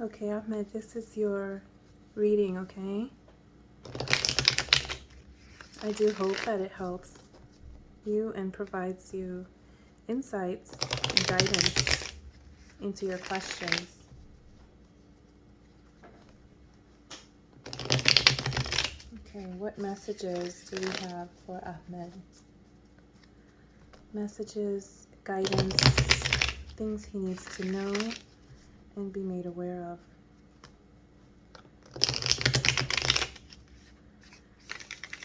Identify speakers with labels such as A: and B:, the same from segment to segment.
A: Okay, Ahmed, this is your reading, okay? I do hope that it helps you and provides you insights and guidance into your questions. Okay, what messages do we have for Ahmed? Messages, guidance, things he needs to know and be made aware of.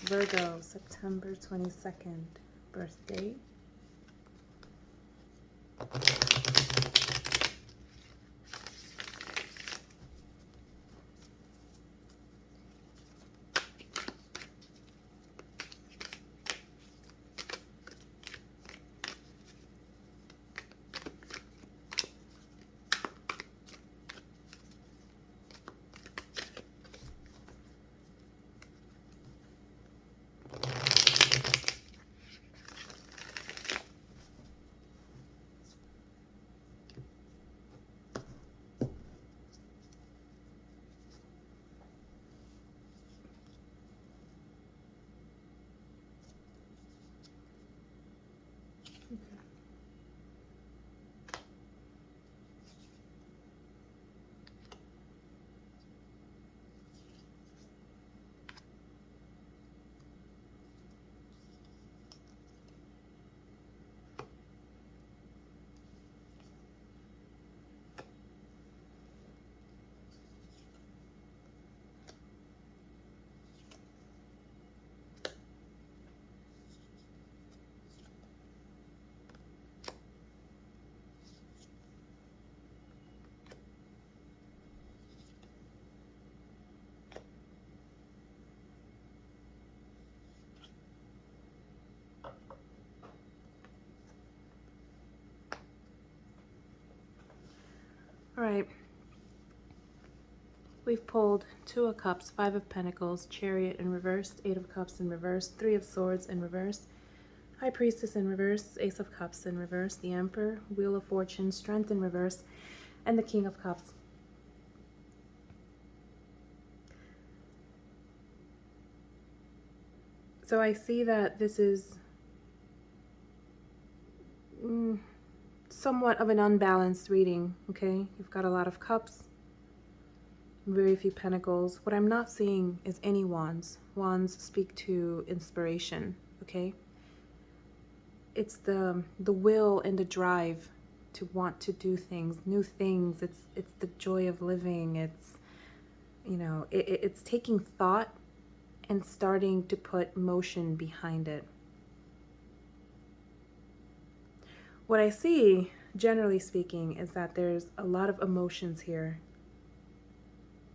A: Virgo, September 22nd, birthday. All right. We've pulled Two of Cups, Five of Pentacles, Chariot in reverse, Eight of Cups in reverse, Three of Swords in reverse, High Priestess in reverse, Ace of Cups in reverse, the Emperor, Wheel of Fortune, Strength in reverse, and the King of Cups. So I see that this is somewhat of an unbalanced reading, okay? You've got a lot of cups, very few pentacles. What I'm not seeing is any wands. Wands speak to inspiration, okay? It's the will and the drive to want to do things, new things. It's the joy of living. It's, you know, it's taking thought and starting to put motion behind it. What I see, generally speaking, is that there's a lot of emotions here.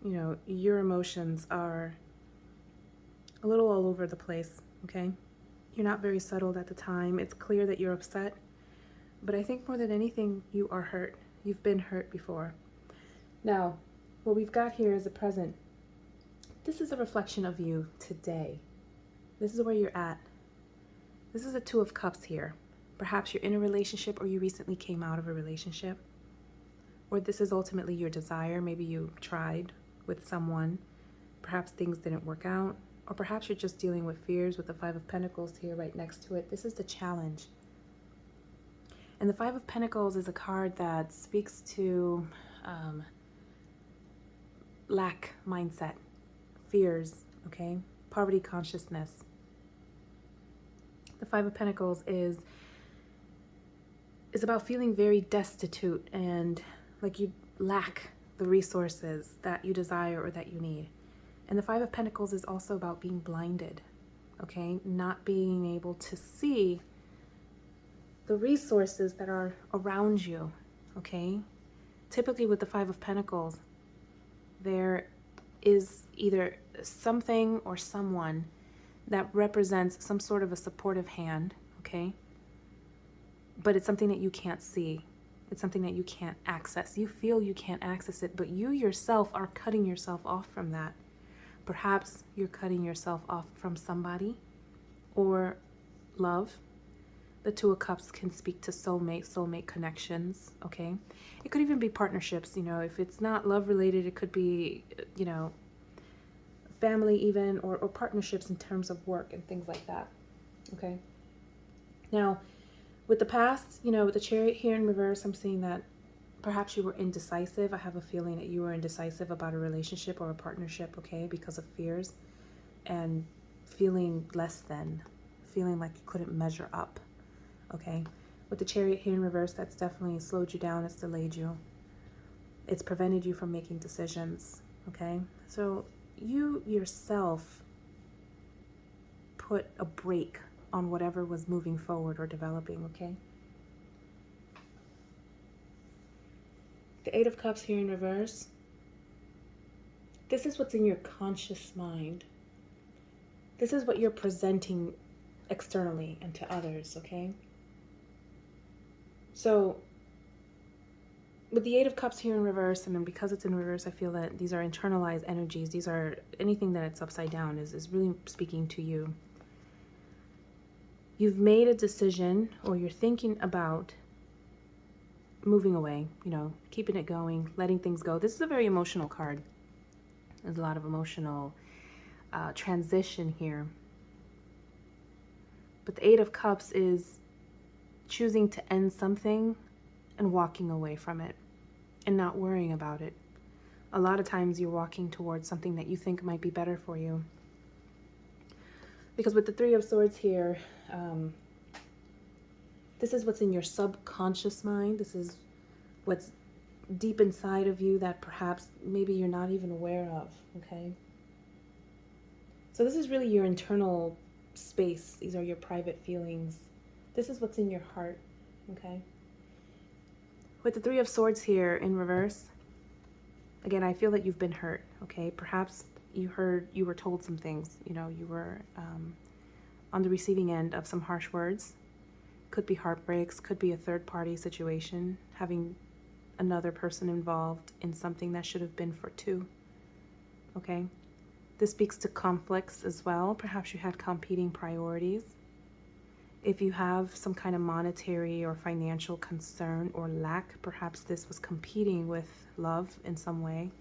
A: You know, your emotions are a little all over the place, okay? You're not very settled at the time. It's clear that you're upset. But I think more than anything, you are hurt. You've been hurt before. Now, what we've got here is a present. This is a reflection of you today. This is where you're at. This is a Two of Cups here. Perhaps you're in a relationship or you recently came out of a relationship. Or this is ultimately your desire. Maybe you tried with someone. Perhaps things didn't work out. Or perhaps you're just dealing with fears with the Five of Pentacles here right next to it. This is the challenge. And the Five of Pentacles is a card that speaks to lack mindset, fears, okay? Poverty consciousness. The Five of Pentacles is about feeling very destitute and like you lack the resources that you desire or that you need. And the Five of Pentacles is also about being blinded, okay? Not being able to see the resources that are around you, okay? Typically with the Five of Pentacles, there is either something or someone that represents some sort of a supportive hand, okay? But it's something that you can't see. It's something that you can't access. You feel you can't access it, but you yourself are cutting yourself off from that. Perhaps you're cutting yourself off from somebody or love. The Two of Cups can speak to soulmate connections, okay? It could even be partnerships, you know, if it's not love related, it could be, you know, family even, or partnerships in terms of work and things like that, okay? Now, with the past, you know, with the Chariot here in reverse, I'm seeing that perhaps you were indecisive. I have a feeling that you were indecisive about a relationship or a partnership, okay, because of fears and feeling less than, feeling like you couldn't measure up, okay? With the Chariot here in reverse, that's definitely slowed you down. It's delayed you. It's prevented you from making decisions, okay? So you yourself put a brake on whatever was moving forward or developing, okay? The Eight of Cups here in reverse. This is what's in your conscious mind. This is what you're presenting externally and to others, okay? So with the Eight of Cups here in reverse, and then because it's in reverse, I feel that these are internalized energies. These are, anything that it's upside down is really speaking to you. You've made a decision, or you're thinking about moving away, you know, keeping it going, letting things go. This is a very emotional card. There's a lot of emotional transition here. But the Eight of Cups is choosing to end something and walking away from it and not worrying about it. A lot of times you're walking towards something that you think might be better for you. Because with the Three of Swords here, this is what's in your subconscious mind. This is what's deep inside of you that perhaps maybe you're not even aware of, okay? So this is really your internal space. These are your private feelings. This is what's in your heart, okay? With the Three of Swords here in reverse, again, I feel that you've been hurt, okay? Perhaps you were told some things, you know, you were on the receiving end of some harsh words. Could be heartbreaks, could be a third-party situation, having another person involved in something that should have been for two, okay? This speaks to conflicts as well. Perhaps you had competing priorities. If you have some kind of monetary or financial concern or lack, perhaps this was competing with love in some way.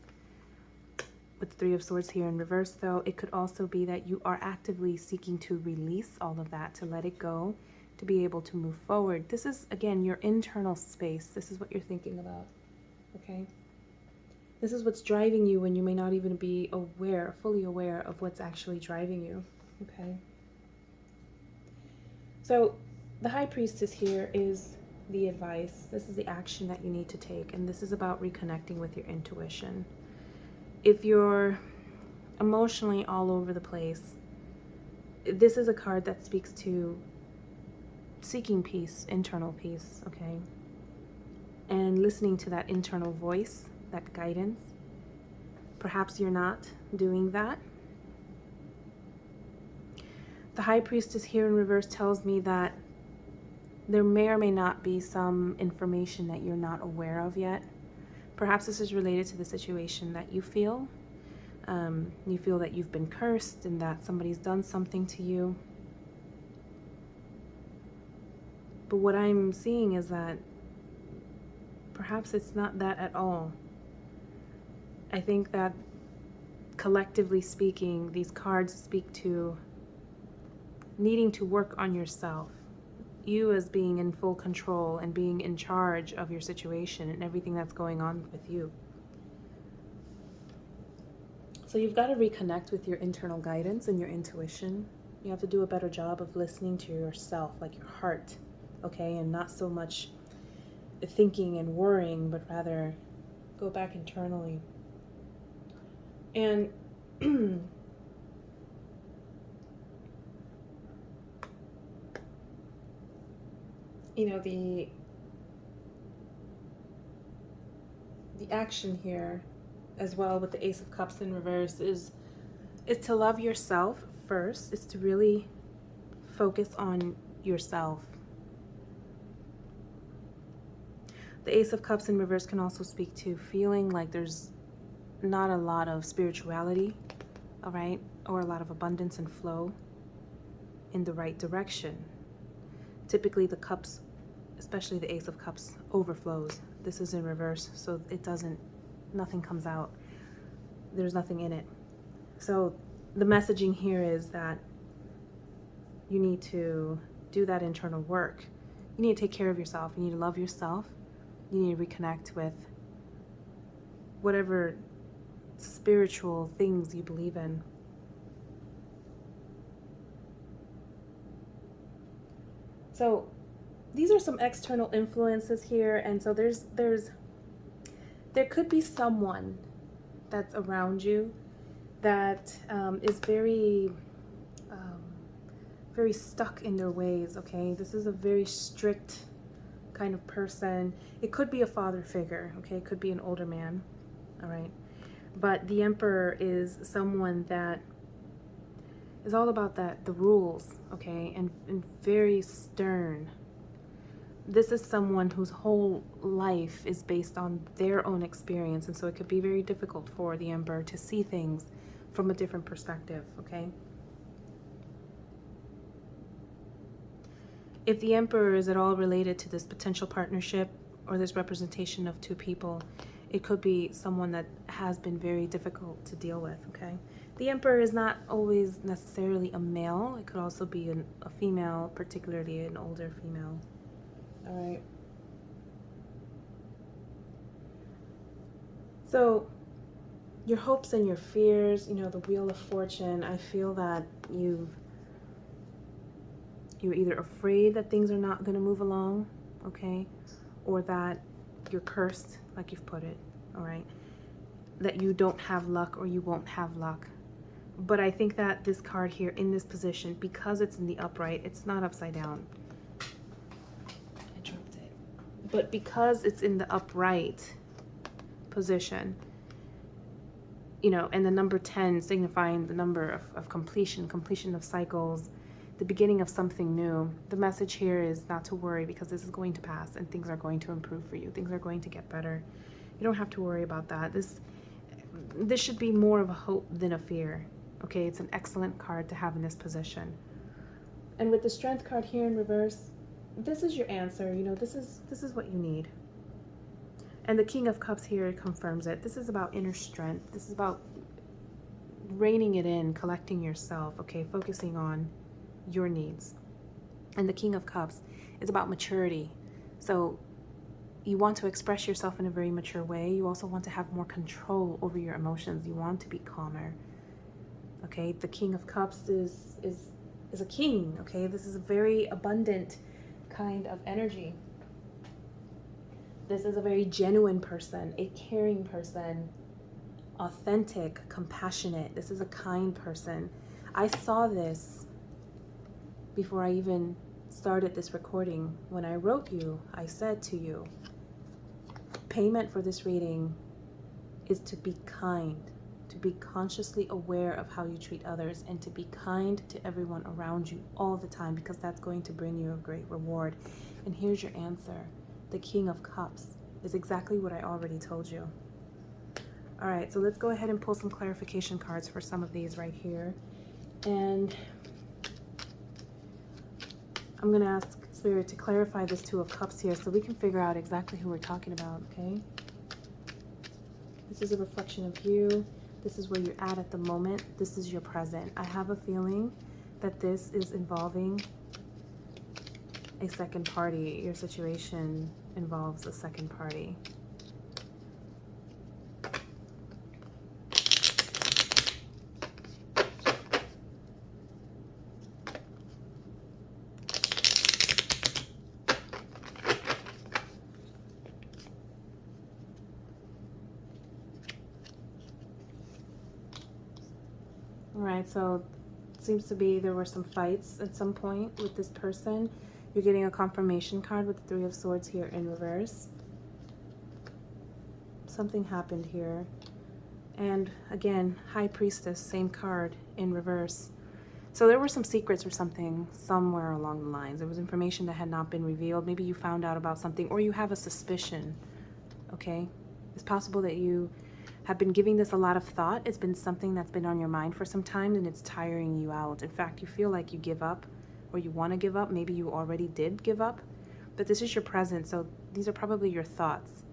A: With the Three of Swords here in reverse, though, it could also be that you are actively seeking to release all of that, to let it go, to be able to move forward. This is, again, your internal space. This is what you're thinking about, okay? This is what's driving you when you may not even be aware, fully aware of what's actually driving you, okay? So the High Priestess here is the advice. This is the action that you need to take, and this is about reconnecting with your intuition. If you're emotionally all over the place, this is a card that speaks to seeking peace, internal peace, okay? And listening to that internal voice, that guidance. Perhaps you're not doing that. The High Priestess here in reverse tells me that there may or may not be some information that you're not aware of yet. Perhaps this is related to the situation that you feel. You feel that you've been cursed and that somebody's done something to you. But what I'm seeing is that perhaps it's not that at all. I think that collectively speaking, these cards speak to needing to work on yourself. You as being in full control and being in charge of your situation and everything that's going on with you. So you've got to reconnect with your internal guidance and your intuition. You have to do a better job of listening to yourself, like your heart, okay? And not so much thinking and worrying, but rather go back internally. And you know, the action here as well with the Ace of Cups in reverse is to love yourself first. It's to really focus on yourself. The Ace of Cups in reverse can also speak to feeling like there's not a lot of spirituality, all right, or a lot of abundance and flow in the right direction. typically the cups, especially the Ace of Cups, overflows. This is in reverse, so it doesn't, nothing comes out. There's nothing in it. So the messaging here is that you need to do that internal work. You need to take care of yourself. You need to love yourself. You need to reconnect with whatever spiritual things you believe in. So these are some external influences here, and so there could be someone that's around you that is very stuck in their ways, okay? This is a very strict kind of person. It could be a father figure, okay? It could be an older man, all right? But the Emperor is someone that is all about the rules, okay? And very stern. This is someone whose whole life is based on their own experience, and so it could be very difficult for the Emperor to see things from a different perspective, okay? If the Emperor is at all related to this potential partnership or this representation of two people, it could be someone that has been very difficult to deal with, okay? The Emperor is not always necessarily a male. It could also be a female, particularly an older female, all right? So your hopes and your fears, you know, the Wheel of Fortune, I feel that you're either afraid that things are not going to move along, okay, or that you're cursed, like you've put it, all right, that you don't have luck or you won't have luck. But I think that this card here in this position, because it's in the upright, it's not upside down. I dropped it. But because it's in the upright position, you know, and the number 10 signifying the number of completion of cycles, the beginning of something new. The message here is not to worry, because this is going to pass and things are going to improve for you. Things are going to get better. You don't have to worry about that. This should be more of a hope than a fear. Okay, it's an excellent card to have in this position. And with the Strength card here in reverse, this is your answer. You know, this is what you need. And the King of Cups here confirms it. This is about inner strength. This is about reining it in, collecting yourself, okay, focusing on your needs. And the King of Cups is about maturity. So you want to express yourself in a very mature way. You also want to have more control over your emotions. You want to be calmer. Okay, the King of Cups is a king, okay? This is a very abundant kind of energy. This is a very genuine person, a caring person, authentic, compassionate. This is a kind person. I saw this before I even started this recording. When I wrote you, I said to you, payment for this reading is to be kind, to be consciously aware of how you treat others, and to be kind to everyone around you all the time, because that's going to bring you a great reward. And here's your answer. The King of Cups is exactly what I already told you. All right, so let's go ahead and pull some clarification cards for some of these right here. And I'm going to ask Spirit to clarify this Two of Cups here so we can figure out exactly who we're talking about, okay? This is a reflection of you. This is where you're at the moment. This is your present. I have a feeling that this is involving a second party. Your situation involves a second party. All right, so it seems to be there were some fights at some point with this person. You're getting a confirmation card with the Three of Swords here in reverse. Something happened here. And again, High Priestess, same card in reverse. So there were some secrets or something somewhere along the lines. There was information that had not been revealed. Maybe you found out about something, or you have a suspicion, okay? It's possible that you have been giving this a lot of thought. It's been something that's been on your mind for some time, and it's tiring you out. In fact, you feel like you give up or you want to give up. Maybe you already did give up, but this is your present. So these are probably your thoughts.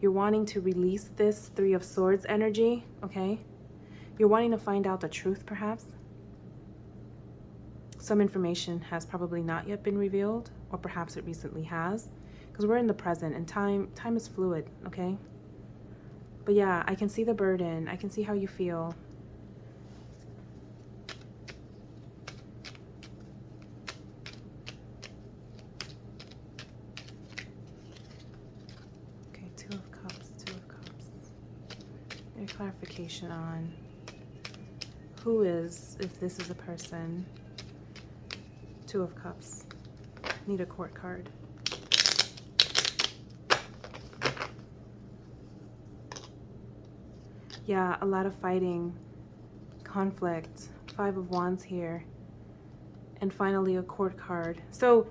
A: You're wanting to release this Three of Swords energy, okay? You're wanting to find out the truth, perhaps. Some information has probably not yet been revealed, or perhaps it recently has, because we're in the present and time is fluid, okay? But yeah, I can see the burden. I can see how you feel. Okay, Two of Cups, Two of Cups. Any clarification on who is, if this is a person. Two of Cups. Need a court card. Yeah, a lot of fighting, conflict, Five of Wands here, and finally a court card. So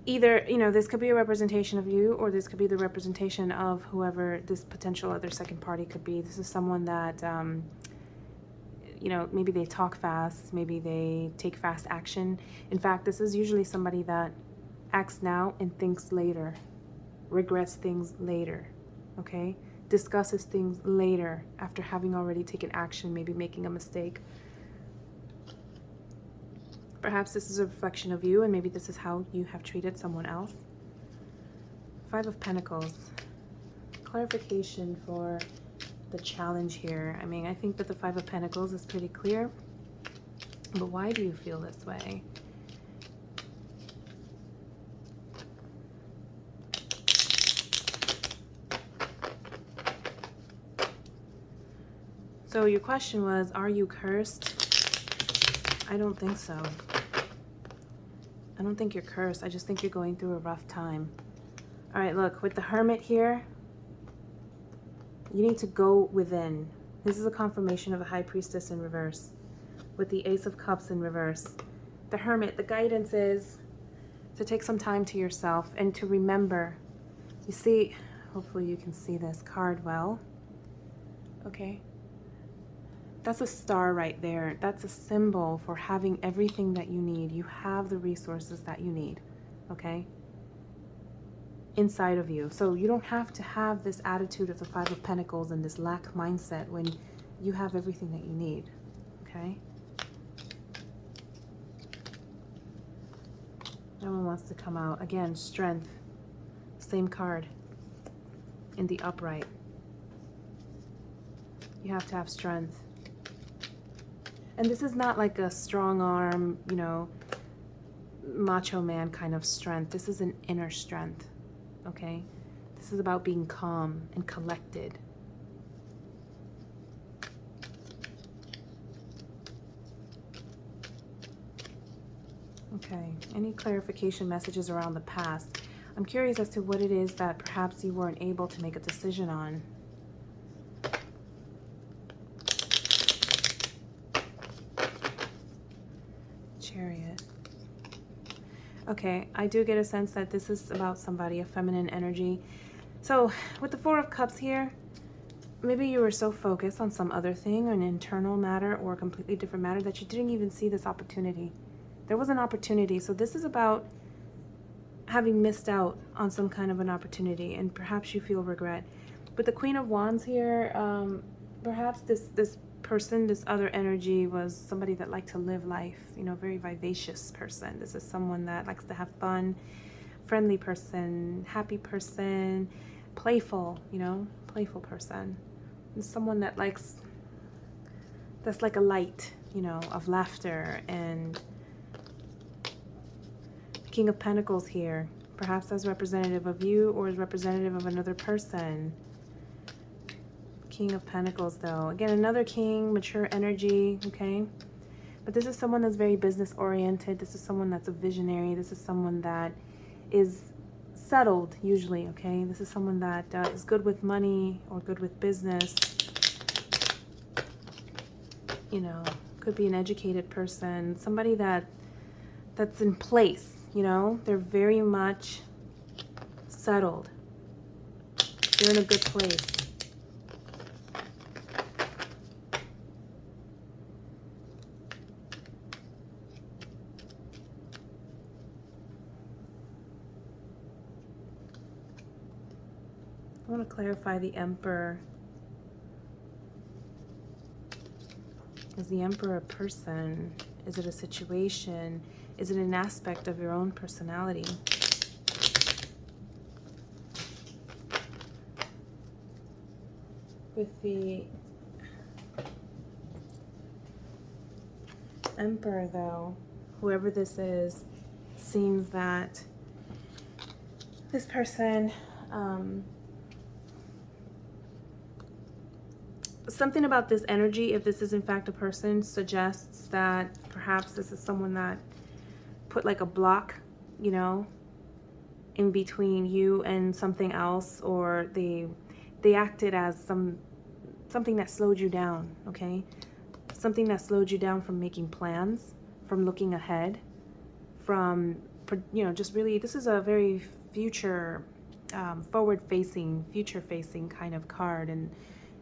A: either, you know, this could be a representation of you, or this could be the representation of whoever this potential other second party could be. This is someone that, you know, maybe they talk fast, maybe they take fast action. In fact, this is usually somebody that acts now and thinks later, regrets things later, okay? Discusses things later after having already taken action, maybe making a mistake. Perhaps this is a reflection of you, and maybe this is how you have treated someone else. Five of Pentacles. Clarification for the challenge here. I mean, I think that the Five of Pentacles is pretty clear, but why do you feel this way? So your question was, are you cursed? I don't think so. I don't think you're cursed. I just think you're going through a rough time. All right, look, with the Hermit here, you need to go within. This is a confirmation of the High Priestess in reverse. With the Ace of Cups in reverse. The Hermit, the guidance is to take some time to yourself and to remember. You see, hopefully you can see this card well. Okay. That's a star right there. That's a symbol for having everything that you need. You have the resources that you need, okay? Inside of you. So you don't have to have this attitude of the Five of Pentacles and this lack mindset when you have everything that you need, okay? No one wants to come out. Again, Strength. Same card in the upright. You have to have strength. And this is not like a strong arm, you know, macho man kind of strength. This is an inner strength, okay? This is about being calm and collected. Okay, any clarification messages around the past? I'm curious as to what it is that perhaps you weren't able to make a decision on. Chariot. Okay, I do get a sense that this is about somebody, a feminine energy. So with the Four of Cups here, maybe you were so focused on some other thing, an internal matter or a completely different matter, that you didn't even see this opportunity. There was an opportunity. So this is about having missed out on some kind of an opportunity, and perhaps you feel regret. With the Queen of Wands here, perhaps this person, this other energy, was somebody that liked to live life, you know, very vivacious person. This is someone that likes to have fun, friendly person, happy person, playful, you know, playful person. And someone that likes, that's like a light, you know, of laughter. And King of Pentacles here, perhaps as representative of you or as representative of another person. King of Pentacles, though. Again, another king, mature energy, okay? But this is someone that's very business-oriented. This is someone that's a visionary. This is someone that is settled, usually, okay? This is someone that is good with money or good with business. You know, could be an educated person. Somebody that's in place, you know? They're very much settled. They're in a good place. want to clarify the Emperor. Is the Emperor a person? Is it a situation? Is it an aspect of your own personality? With the Emperor, though, whoever this is, seems that this person, something about this energy, if this is in fact a person, suggests that perhaps this is someone that put like a block, you know, in between you and something else, or they acted as something that slowed you down, okay? Something that slowed you down from making plans, from looking ahead, from, you know, just really, this is a very future, forward-facing, future-facing kind of card, and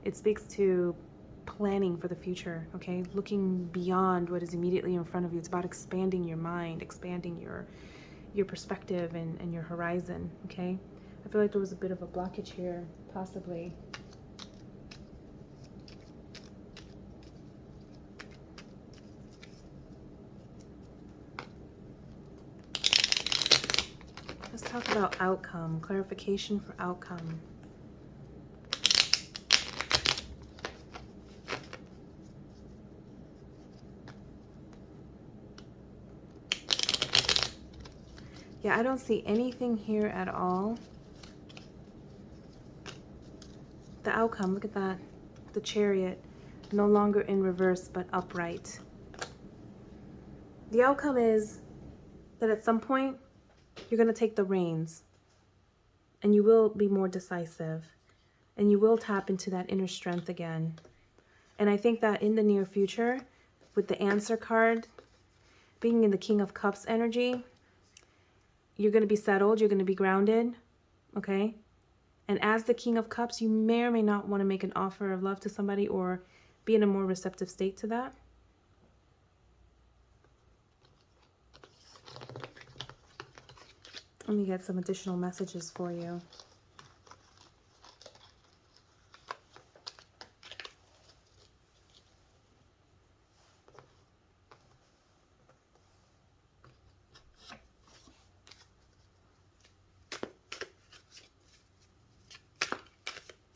A: it speaks to planning for the future, okay? Looking beyond what is immediately in front of you. It's about expanding your mind, expanding your perspective and your horizon, okay? I feel like there was a bit of a blockage here, possibly. Let's talk about outcome, clarification for outcome. Yeah, I don't see anything here at all. The outcome, look at that. The Chariot, no longer in reverse, but upright. The outcome is that at some point, you're going to take the reins. And you will be more decisive. And you will tap into that inner strength again. And I think that in the near future, with the Answer card, being in the King of Cups energy, you're going to be settled, you're going to be grounded, okay? And as the King of Cups, you may or may not want to make an offer of love to somebody or be in a more receptive state to that. Let me get some additional messages for you.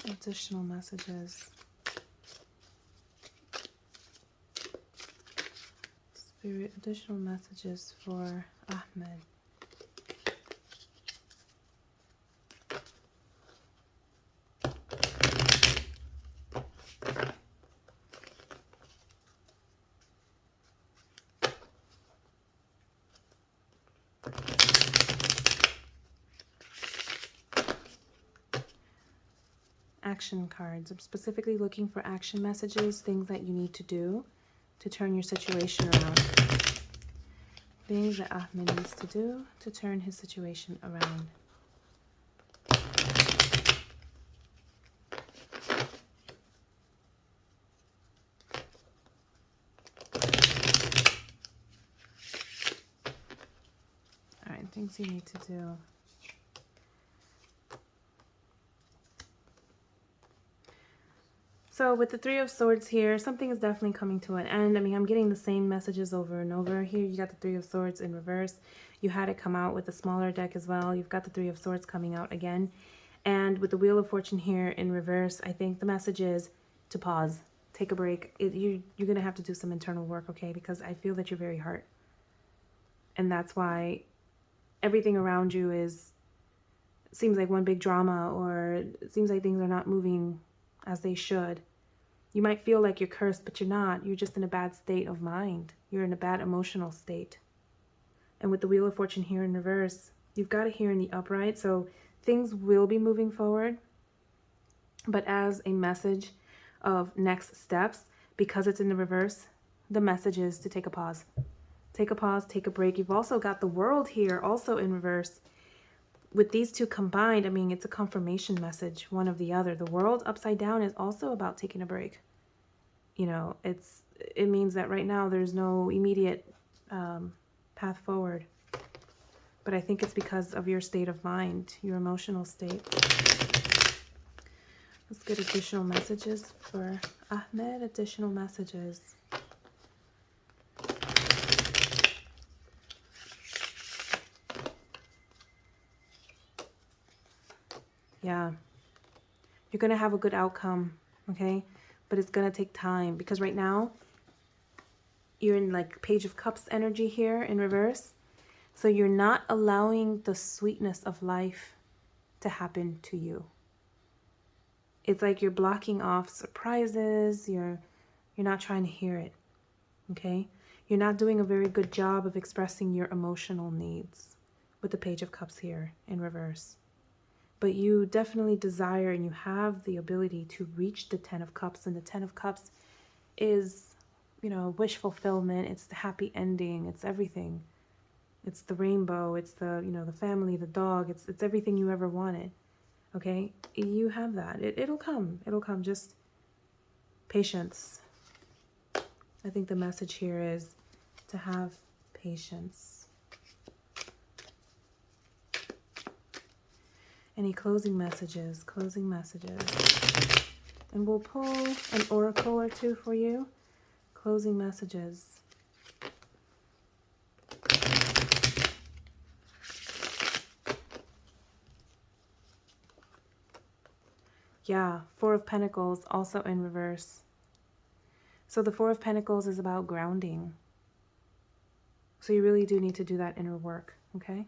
A: Additional messages. Spirit, additional messages for Ahmed. Action cards. I'm specifically looking for action messages, things that you need to do to turn your situation around. Things that Ahmed needs to do to turn his situation around. All right, things you need to do. So with the Three of Swords here, something is definitely coming to an end. I mean, I'm getting the same messages over and over. Here you got the Three of Swords in reverse. You had it come out with a smaller deck as well. You've got the Three of Swords coming out again. And with the Wheel of Fortune here in reverse, I think the message is to pause, take a break. You're going to have to do some internal work, okay? Because I feel that you're very hurt. And that's why everything around you seems like one big drama, or it seems like things are not moving as they should. You might feel like you're cursed, but you're not. You're just in a bad state of mind. You're in a bad emotional state. And with the Wheel of Fortune here in reverse, you've got it here in the upright, so things will be moving forward. But as a message of next steps, because it's in the reverse, the message is to take a pause. Take a pause, take a break. You've also got the World here, also in reverse. With these two combined, I mean, it's a confirmation message, one of the other. The World upside down is also about taking a break. You know, it means that right now there's no immediate path forward. But I think it's because of your state of mind, your emotional state. Let's get additional messages for Ahmed. Additional messages. Yeah. You're going to have a good outcome, okay? But it's going to take time because right now you're in like Page of Cups energy here in reverse. So you're not allowing the sweetness of life to happen to you. It's like you're blocking off surprises. You're not trying to hear it, okay? You're not doing a very good job of expressing your emotional needs with the Page of Cups here in reverse. But you definitely desire and you have the ability to reach the Ten of Cups. And the Ten of Cups is, you know, wish fulfillment. It's the happy ending. It's everything. It's the rainbow. It's the, you know, the family, the dog. It's everything you ever wanted. Okay? You have that. It'll come. It'll come. Just patience. I think the message here is to have patience. Any closing messages? Closing messages. And we'll pull an oracle or two for you. Closing messages. Yeah, Four of Pentacles also in reverse. So the Four of Pentacles is about grounding. So you really do need to do that inner work, okay?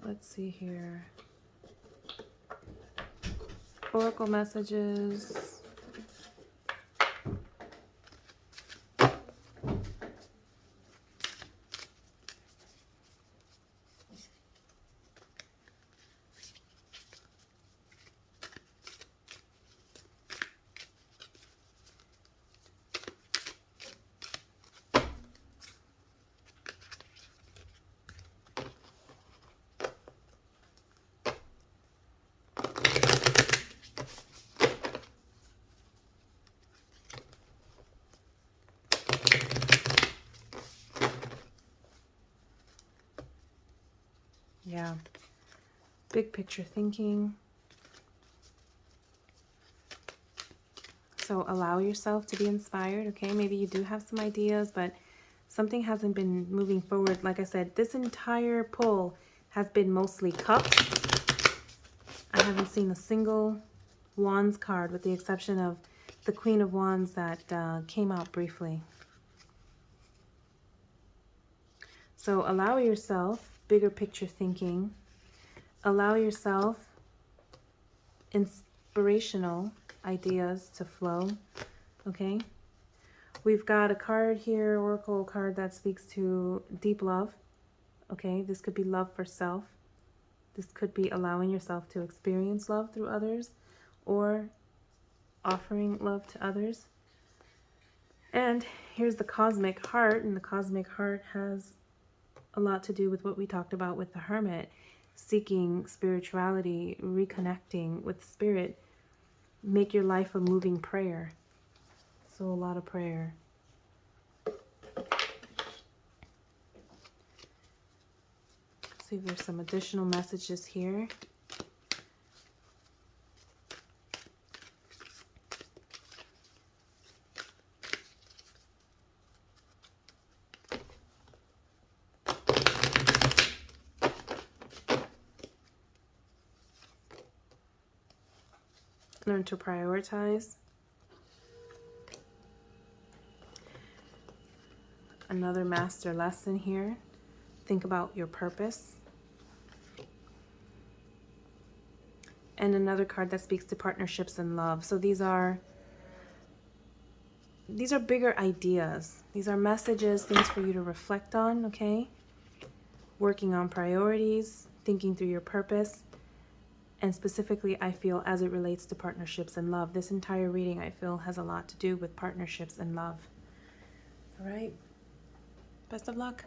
A: Let's see here. Oracle messages. Yeah. Big picture thinking. So allow yourself to be inspired, okay? Maybe you do have some ideas, but something hasn't been moving forward. Like I said, this entire pull has been mostly cups. I haven't seen a single Wands card with the exception of the Queen of Wands that came out briefly. So allow yourself bigger picture thinking. Allow yourself inspirational ideas to flow, okay? We've got a card here, Oracle card, that speaks to deep love, okay? This could be love for self. This could be allowing yourself to experience love through others or offering love to others. And here's the Cosmic Heart, and the Cosmic Heart has a lot to do with what we talked about with the Hermit, seeking spirituality, reconnecting with spirit. Make your life a moving prayer. So a lot of prayer. See if there's some additional messages here. Learn to prioritize. Another master lesson here. Think about your purpose. And another card that speaks to partnerships and love. So these are bigger ideas. These are messages, things for you to reflect on, okay? Working on priorities, thinking through your purpose. And specifically, I feel, as it relates to partnerships and love. This entire reading, I feel, has a lot to do with partnerships and love. All right. Best of luck.